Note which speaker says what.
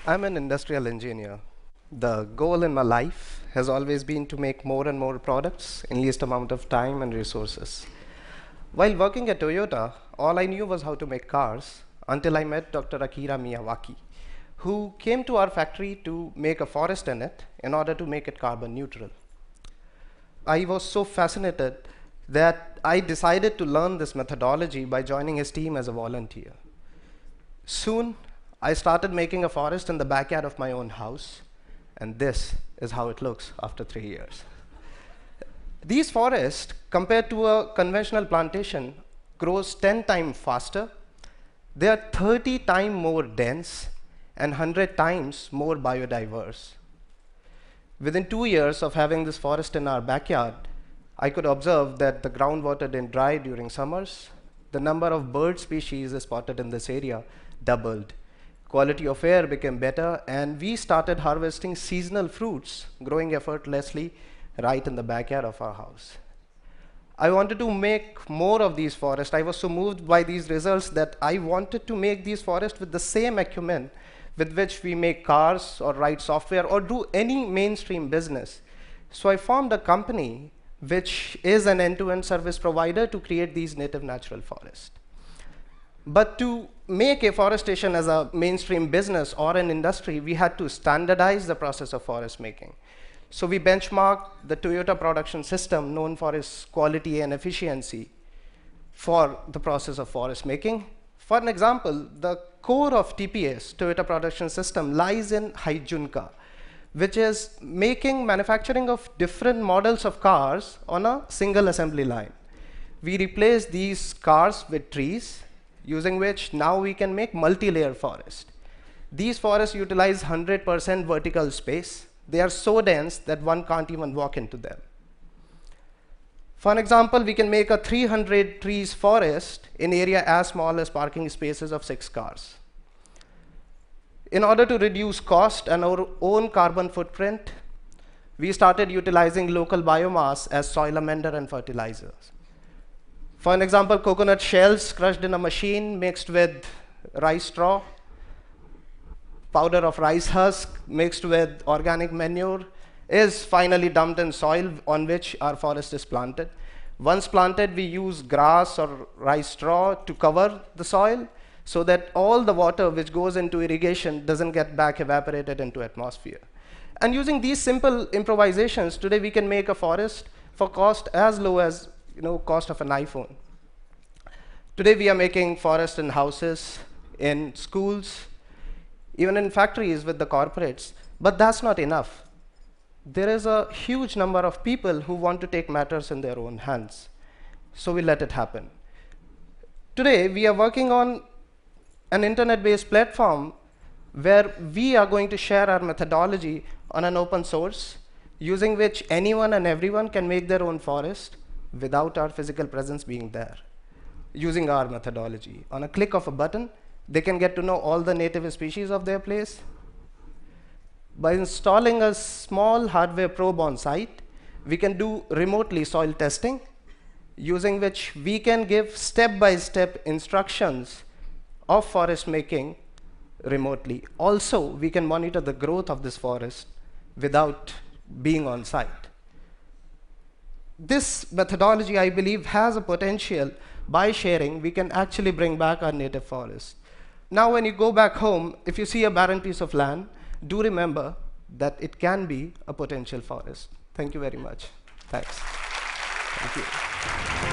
Speaker 1: I'm an industrial engineer. The goal in my life has always been to make more and more products in least amount of time and resources. While working at Toyota, all I knew was how to make cars until I met Dr. Akira Miyawaki, who came to our factory to make a forest in it in order to make it carbon neutral. I was so fascinated that I decided to learn this methodology by joining his team as a volunteer. Soon, I started making a forest in the backyard of my own house, and this is how it looks after 3 years. These forests, compared to a conventional plantation, grows 10 times faster. They are 30 times more dense and 100 times more biodiverse. Within 2 years of having this forest in our backyard, I could observe that the groundwater didn't dry during summers. The number of bird species spotted in this area doubled. Quality of air became better, and we started harvesting seasonal fruits, growing effortlessly right in the backyard of our house. I wanted to make more of these forests. I was so moved by these results that I wanted to make these forests with the same acumen with which we make cars or write software or do any mainstream business. So I formed a company which is an end-to-end service provider to create these native natural forests. But to make afforestation as a mainstream business or an industry, we had to standardize the process of forest making. So we benchmarked the Toyota production system, known for its quality and efficiency, for the process of forest making. For an example, the core of TPS, Toyota production system, lies in Haijunka, which is manufacturing of different models of cars on a single assembly line. We replace these cars with trees, using which now we can make multi-layer forest. These forests utilize 100% vertical space. They are so dense that one can't even walk into them. For an example, we can make a 300 trees forest in area as small as parking spaces of 6 cars. In order to reduce cost and our own carbon footprint, we started utilizing local biomass as soil amender and fertilizers. For an example, coconut shells crushed in a machine mixed with rice straw, powder of rice husk mixed with organic manure is finally dumped in soil on which our forest is planted. Once planted, we use grass or rice straw to cover the soil so that all the water which goes into irrigation doesn't get back evaporated into atmosphere. And using these simple improvisations, today we can make a forest for cost as low as cost of an iPhone. Today we are making forests in houses, in schools, even in factories with the corporates, but that's not enough. There is a huge number of people who want to take matters in their own hands, so we let it happen. Today we are working on an internet-based platform where we are going to share our methodology on an open source, using which anyone and everyone can make their own forest without our physical presence being there, using our methodology. On a click of a button, they can get to know all the native species of their place. By installing a small hardware probe on site, we can do remotely soil testing, using which we can give step-by-step instructions of forest making remotely. Also, we can monitor the growth of this forest without being on site. This methodology, I believe, has a potential. By sharing, we can actually bring back our native forest. Now, when you go back home, if you see a barren piece of land, do remember that it can be a potential forest. Thank you very much. Thanks. Thank you.